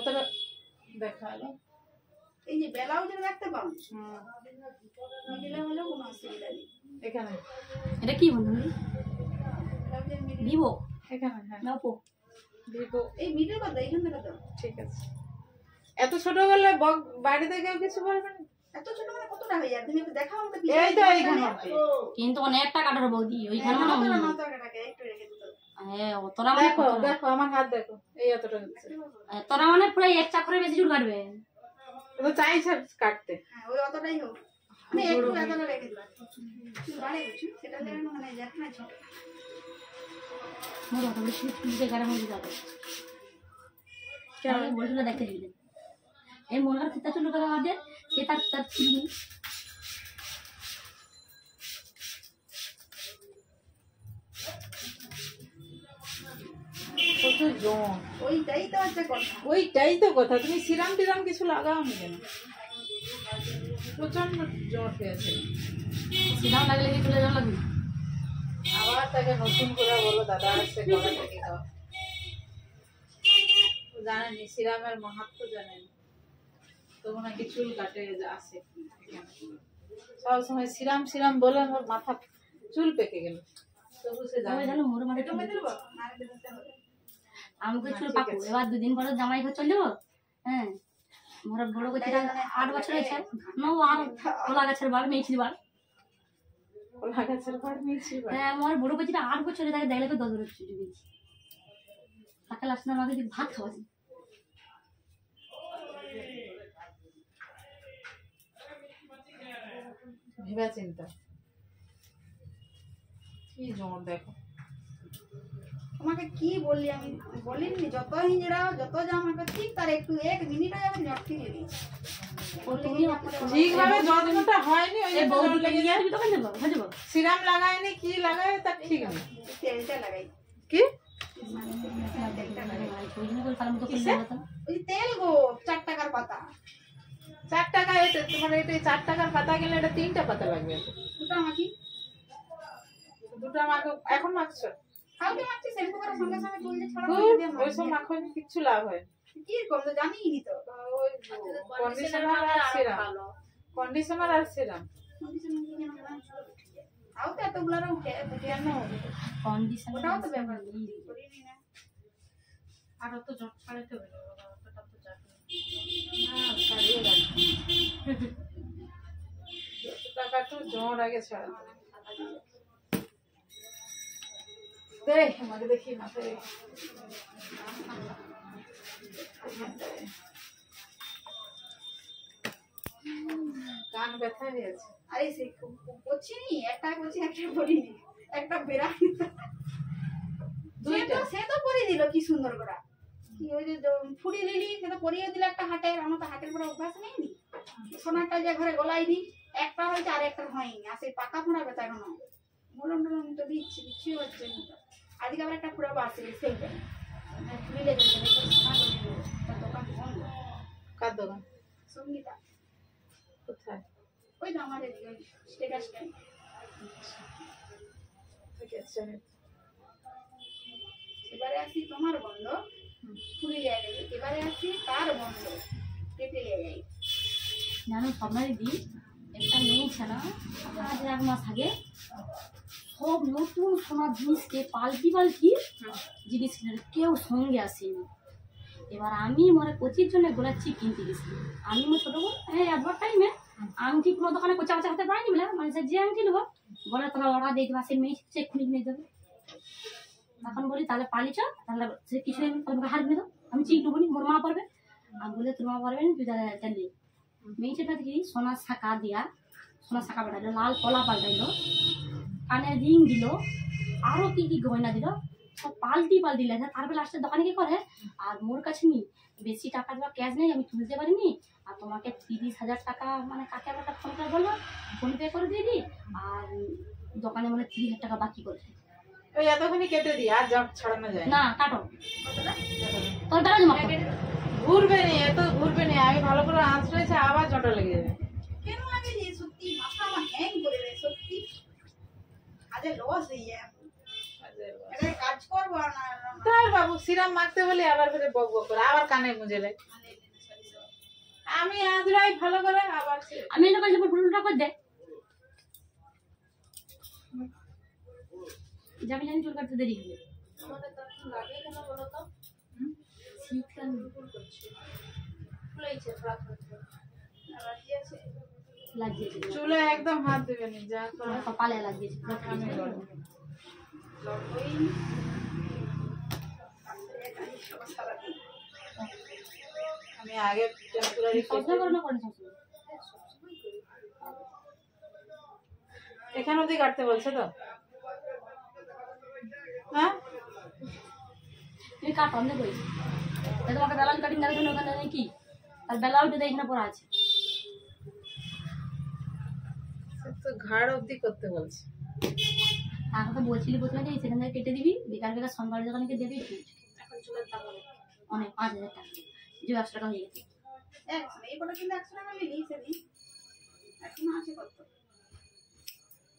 কতটা দেখালো এই যে বেলাও যদি রাখতে পারো মিডিলে হলেও কোনো অসুবিধা নেই। এখানে এটা কি বলুন ভিভো এখানে হ্যাঁ না ওপো ভিভো এই মিডিল কথা এইখান থেকে তো ঠিক আছে। এত ছোট করলে বাড়িতে কেউ কিছু বলবে না? এত ছোট মানে কতটা হয়ে যায় তুমি একটু দেখাও আমাকে এই তো এইখানে কিন্তু অনেক টাকা কাটার বৌদি ওইখানে না মনে হয় না টাকাটাকে একটু রেখে দিতে হবে। হ্যাঁ অতটা মানে দেখো দেখো আমার হাত দেখো এই এতটা হচ্ছে তোরা মানে পুরো এক চাকরে বেশি চুল কাটবে তো চাইছে কাটতে হ্যাঁ ওই অতটাই হোক মানে একটু এতটা রেখে দিবা তুমি বাড়ে কিছু সেটা যেন মানে যেখানে ছোট মোর অত বেশি চুলকে গাড়ি মধ্যে যাবে কেন বলছিল দেখতে দিলে এই মনকার কিতা চুল কাটা বাদে সে তার তার চুল প্রচুর জন ওইটাই তো হচ্ছে কথা। ওইটাই তো কথা তুমি সিরাম টিরাম কিছু লাগাও নি কেন প্রচন্ড জ্বর পেয়েছে সিনাও লাগলে কি চলে যাওয়া লাগবে আবার তাকে নতুন করে বলো দাদা আসছে গলা থেকে দাও জানেনি সিরামের মাহাত্ম জানেন তবু নাকি চুল কাটে আসে সব সময় সিরাম সিরাম বলে আমার মাথা চুল পেকে গেল তবু সে জানে জানো মোর মানে একটু মেতে দেবো না রেখে দিতে হবে আমাকে চুল পাকো এবার দুদিন পরে জামাই ঘর চলে যাবো হ্যাঁ মোর বড় কচিটা 8 বছর হয়েছে না আর ওলা গাছের বাল মেয়েছিল বাল ওলা গাছের বাল মেয়েছিল হ্যাঁ মোর বড় কচিটা 8 বছরে তাকে দেখলে তো 10 বছর চুল তাকে লাস্ট না আমাকে ভাত খাওয়াছি ভেবে চিন্তা কি জ্বর দেখো তোমাকে কি বললি আমি বলিনি যত হিজড়াও যত জামা ঠিক তার একটু 1 মিনিট যাবে ঝটকি দিয়ে দিই ঠিকভাবে যত্নটা হয়নি ওই যে বৌদি লেগে গিয়ে তুমি দোকান যাবো হয়ে যাবো সিরাম লাগায়নি কি লাগায় তা ঠিক নেই তেলটা লাগাই কি ওই তেল গো 4 টাকার পাতা 4 টাকা এটা তোমার এটা 4 টাকার পাতা গেলে এটা 3টা পাতা লাগবে দুটো মাখি দুটো মাখো এখন মাখছো কালকে মাখছি শ্যাম্পু করার সঙ্গে সঙ্গে চুল যে ছড়া ওই সব মাখো কিচ্ছু লাভ হয় কি করব তো জানিই নি তো ওই কন্ডিশনার আর সিরাম কন্ডিশনার আর সিরাম আও তো এতগুলো উঠে কেন কন্ডিশনার ওটাও তো ব্যবহার করিনি না আর তো জট ছাড়াইতে হবে ওটা তো যাবে না ছাড়িয়ে রাখি টাকা তো জ্বর আগে ছাড়াতে দেখ আমাকে দেখি মাথায় কান ব্যথা হয়েছে আরে সে করছি নি একটা করছি একটা করিনি একটা বেরানি দুইটা সে তো করে দিল কি সুন্দর করে কি ওই যে ফুড়ি লিলি সে তো করিয়ে দিল একটা হাটের আমার তো হাটের পরে অভ্যাস নেই নি সোনারটা যে ঘরে গলাই দি একটা হয়েছে আর একটা হয়নি আর সেই পাকা ফোড়া ব্যথা এখন মলম টলম তো দিচ্ছি দিচ্ছি হচ্ছে না আজকে আবার একটা ফুড়াবো আসছে সেইটা ফুড়ি লেগে গেছে তার দোকান বন্ধ কার দোকান সঙ্গীতা কোথায় ওই তো আমাদের স্টেটাসটা ঠিক আছে এবারে আসি তোমার বন্ধ ফুড়ি যায় এবারে আসি তার বন্ধ কেটে যাই জানো সবাই দি একটা মেয়ে ছিল আজ 1 মাস আগে সব নতুন সোনার জিনিসকে পাল্টি জিনিস কিনে কেউ সঙ্গে আসেনি এবার আমি মনে 25 জনে গোলাচ্ছি কিনতে গেছি আমি মোর ছোট বোন হ্যাঁ একবার টাইমে আংটি কোনো দোকানে কোচা কোচা হাতে পাইনি বলে মানে যে আংটি নেবো বলে তোরা অর্ডার দিয়ে দেবা সে মেয়ে সে খুনি নিয়ে যাবে তখন বলি তাহলে পালিছ তাহলে সে কিছু তোমাকে হাত নিয়ে দাও আমি চিক ডুবনি মোর মা পারবে আমি বলে তোর মা পারবে না তুই চালিয়ে মেয়েটা দেখি সোনার শাঁকা দিয়া সোনার শাঁকা পাঠাইলো লাল কলা পাল্টাইলো কানে রিং দিল আরো কি কি গয়না দিল সব পাল্টি লেখা তারপরে লাস্টের দোকানে কি করে আর মোর কাছে নি বেশি টাকা দেওয়া ক্যাশ নেই আমি তুলতে পারিনি আর তোমাকে 30,000 টাকা মানে কাকে একটা ফোন করে বলবো ফোন পে করে দিয়ে দিই আর দোকানে মানে 30,000 টাকা বাকি করে ওই এতখানি কেটে দিই আর জট ছাড়ানো যায় না কাটো তোর বেলা জমা ঘুরবে নি এত ঘুরবে নি আমি ভালো করে আঁচড়েছে আবার জটা লেগে যাবে কেন লাগে যে সত্যি মাথা আমার হ্যাং করে দেয় সত্যি আরে লস হয়ে যায় এটা কাজ করবো আর না তার বাবু সিরাম মাখতে বলি আবার ফিরে বক বক করে আবার কানে মুজে লাই। আমি আজরাই ভালো করে আবার আমি এটা বলছি ফুলটা করে দে যাবি জানি চুল কাটতে দেরি হবে আমাদের তখন লাগে কেন বলো তো? শীতকাল ফুলেইছে থোড়া থোড়া অ্যালার্জি আছে লাগিয়েছে চুলে একদম হাত দেবে নি যা করে আমার কপালে লাগিয়েছে আমি করবো। লড়বই সারাদিন আমি আগে টেম্পোরারি সবসময় করে না করেন সবসময় এখান অব্দি কাটতে বলছে তো? হ্যাঁ তুমি কাটো আমি করি তোমাকে বেলাউজ কাটিং দেখার জন্য ওখানে নেই কি আর বেলাউজটা এখানে পড়া আছে সে তো ঘাড় অব্দি করতে বলছে। তার কথা বলছিলি প্রথমে যে সেখান থেকে কেটে দিবি বিকাল বেলা সোমবার দোকানকে দেবি এখন চুলের দাম অনেক 5,000 টাকা যে 100 টাকা হয়ে গেছে এই কটা কিন্তু 100 টাকা নিলি সেদিন এখন আছে কত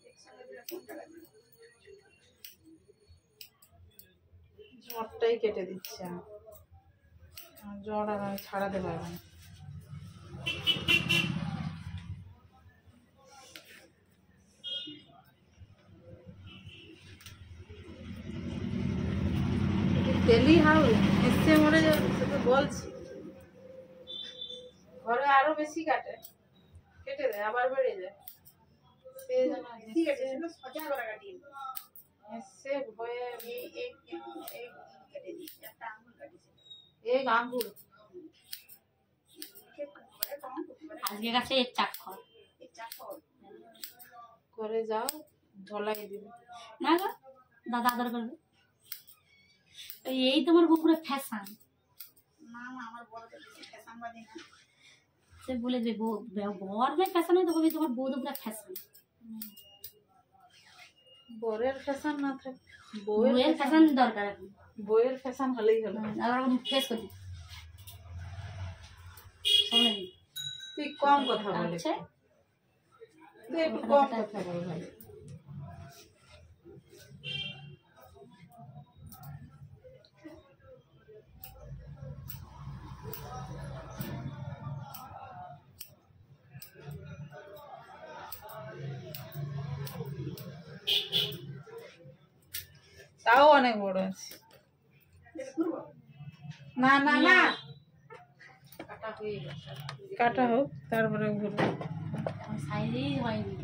একসঙ্গে দিলে কোনটা লাগবে জ্বরটাই কেটে দিচ্ছে আমার। আমার জ্বর আর আমি ছাড়াতে পারবো না। তেলি হাউ এসছে মরে যাবে সে তো বলছি। ঘরে আরো বেশি কাটে কেটে দেয় আবার বেড়ে যায় সে যেন ঠিক আছে সেটা সোজা করে কাটিয়ে দিই। এসছে ভয়ে এই কেটে দিই একটা আঙুল কাটিয়েছি এক আঙ্গুল আজকে কাছে এক চাক্ষর এই চাকর করে যাও ঢলাই দিবে। না গো দাদা আদর করবে এই তোমার পুরো ফ্যাশন না না আমার বড় তো বেশি ফ্যাশনবাদী না সে বলে দেবে বর ভাই ফ্যাশন হয় তো বলবে তোমার বউ তো পুরো ফ্যাশন বরের ফ্যাশন না থাকে বউয়ের ফ্যাশন দরকার এখন বইয়ের ফ্যাশন হলেই হলো। আবার ফেস করতে তুই কম কথা বলে আচ্ছা তুই একটু কম কথা বল ভাই। তাও অনেক বড় আছে। ঘুরবো না না না কাটা হয়ে গেছে কাটা হোক তারপরে ঘুরবো। সাইডেই হয়নি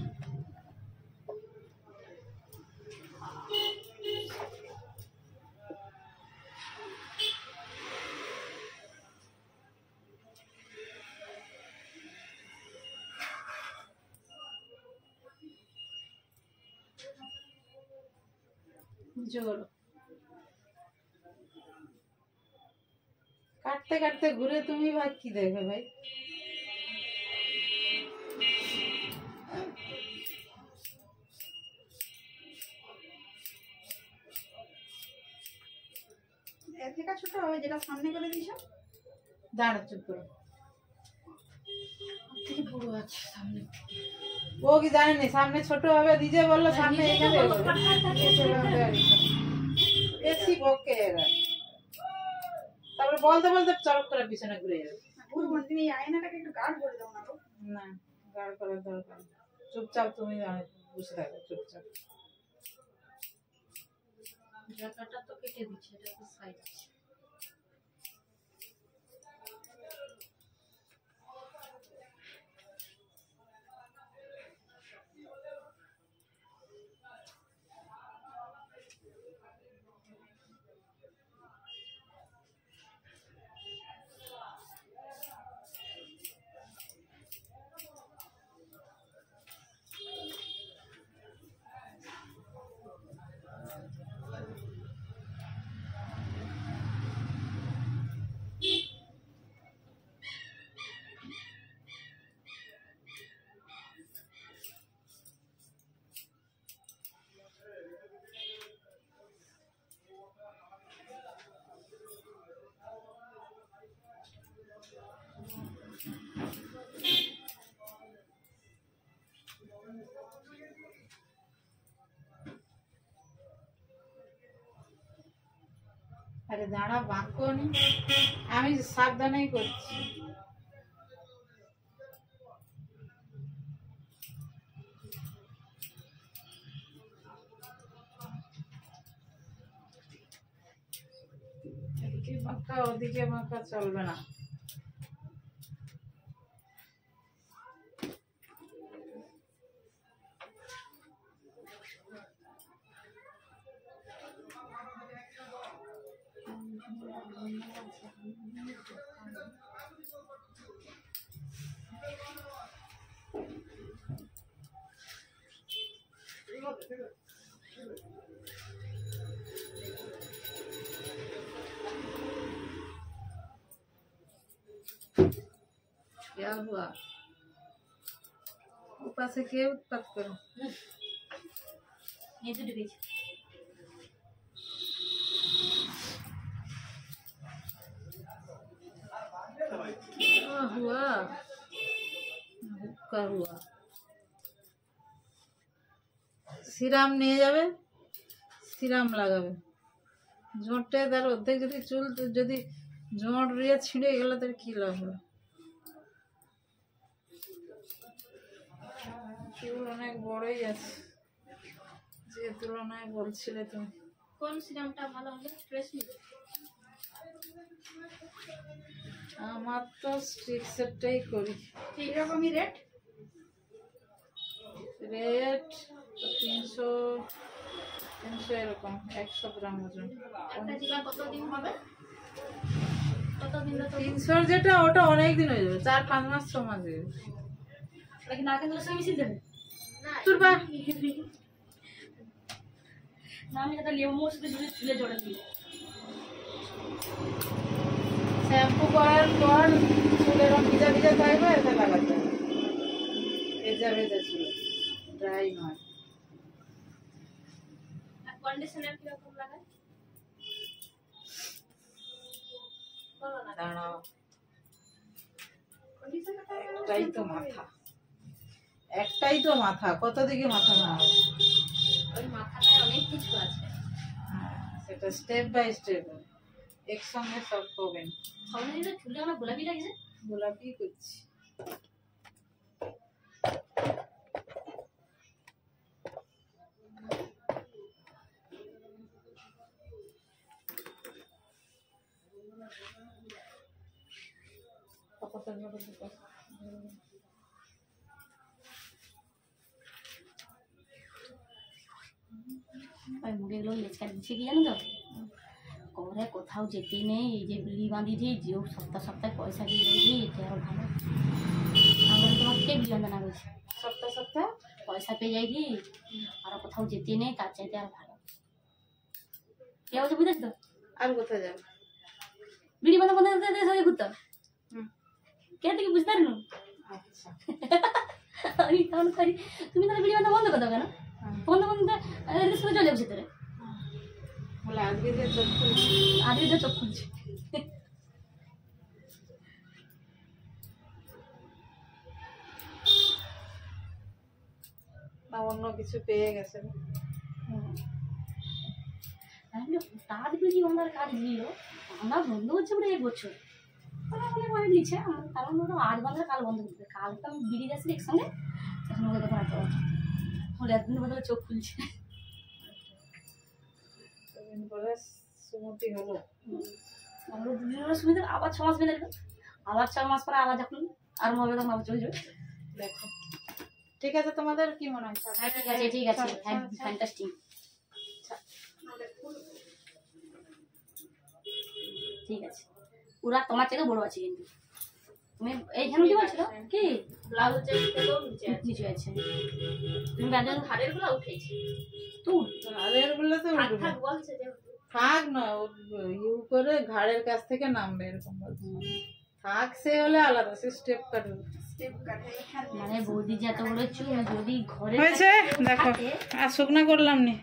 জোর কাটতে কাটতে ঘুরে তুমি ভাই কি দেখবে ভাই? এর থেকে ছোট হবে যেটা সামনে করে দিছো দাঁড়া চুপ করো। থেকে বড় আছে সামনে ও কি জানেনি সামনে ছোট হবে নিজে বললো সামনে এখানে হবে। বেশি বকে এরা তারপরে বলতে বলতে চরক করে পিছনে ঘুরে যাবে। ঘুরবো না, তুমি এই আয়নাটাকে একটু গাঢ় করে দাও না গো। না গাড় করার দরকার নেই। চুপচাপ তুমি বসে থাকো চুপচাপ। জায়গাটা তো কেটে দিচ্ছে এটা তো সাইড আরে দাঁড়া, বাঁকো নি, আমি সাবধানেই করছি। এদিকে বাঁকা ওদিকে বাঁকা চলবে না। क्या हुआ? ऊपर से के उत्पात करो। ये तो डिबेज हुआ हुक्का हुआ। সিরাম নিয়ে যাবে, সিরাম লাগাবে। জোঁটে তার অর্ধেক যদি চুল যদি জোঁট রিয়ে ছিঁড়ে গেল তার কি লাভ হবে? চুল অনেক বড়ই আছে, যে তুলনায় বলছিলে তুমি। কোন সিরামটা ভালো হবে? ট্রেসমি? আমার তো স্ট্রিক্সেরটাই করি। এইরকমই রেট? রেট 300 এরকম, 100 গ্রাম ওজন। একটা জীবন কতদিন হবে? কতদিন? 300 যেটা ওটা অনেক দিন হয়ে যাবে, 4-5 মাস 6 মাস হয়ে যাবে। নাকি নাকে ধরে সে মিশিয়ে দেবে? তোর বা না, আমি একটা লেবুর সাথে যদি চুলে জড়ে দিই, শ্যাম্পু করার পর চুল এরকম ভিজা ভিজা থাকবে, এটা লাগাতে হবে। ভেজা ভেজা চুল, ড্রাই নয়। আর কন্ডিশনার কিরকম লাগায়? দাঁড়াও, কন্ডিশনারটা একটাই তো মাথা, কত দিকে মাথা না হবে? ওই মাথাটায় অনেক কিছু আছে। সেটা স্টেপ বাই স্টেপ, একসঙ্গে সব করবেন। সবাই দিলে চুলে আমার গোলাপি লাগছে। গোলাপি করছি। ওই মুড়িগুলো লেচকা দিচ্ছে কি জানো তো, করে কোথাও যেতে নেই, এই যে বিড়ি বাঁধিয়েছি, যে সপ্তাহ সপ্তাহে পয়সা দিয়ে দিয়েছি, এটা আরো ভালো। আমার তোমাকে কে বিড়ি বাঁধানা বলছে? সপ্তাহ সপ্তাহ পয়সা পেয়ে যাই কি, আর কোথাও যেতে নেই, তার চাইতে আর ভালো। কে বলছে বুঝেছ তো? আর কোথায় যাবে? বিড়ি বাঁধা বন্ধ করতে সবাই ঘুরতাম। কে থেকে বুঝতে পারি না। আচ্ছা, আমি তখন করি, তুমি তাহলে বিড়ি বাঁধা বন্ধ করতে কেন? বন্ধ বন্ধ শুধু চলে যাবো ভিতরে। বলে আজকে যে চোখ খুলছি, আজকে যে চোখ খুলছে। না অন্য কিছু পেয়ে গেছে। তার বিড়ি বাঁধার কাজ দিল, আমরা বন্ধ করছে বলে 1 বছর অনেক দিচ্ছে। কারণ ওরা আজ বাঁধার কাল বন্ধ করতে, কালকে আমি বিড়ি যাচ্ছি একসঙ্গে, এখন ওকে তখন এত হলে একদিনের বদলে চোখ খুলছে। পরে সুমতি হলো, আমরা 2 দিনের সুবিধা, আবার 6 মাস বেঁধে দেবে, আবার 4 মাস পরে আবার যখন আর হবে তখন আবার চলে যাবে। দেখো ঠিক আছে, তোমাদের কি মনে হয়? হ্যাঁ ঠিক আছে, ঠিক আছে, ফ্যান্টাস্টিক। ঠিক আছে, পুরা তোমার থেকে বড় আছে কিন্তু তুমি এইখানে কি বলছিল কি ব্লাউজের থেকেও নিচে আছে। তুমি ব্যান্ডেল হাড়ের গুলো উঠেছে তুই ঘাড়ের গুলো তো থাক বলছে যে থাক না, ইউ করে ঘাড়ের কাছ থেকে নামবে এরকম বলছে। থাক সে হলে আলাদা, সে স্টেপ কাটবে। মানে বৌদি যত বড় চুল যদি ঘরে হয়েছে দেখো, আর শুকনা করলাম নি,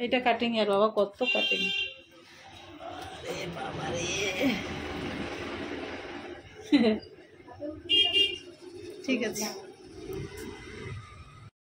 এইটা কাটিং এর বাবা কত কাটিং। আরে বাবা রে, ঠিক আছে।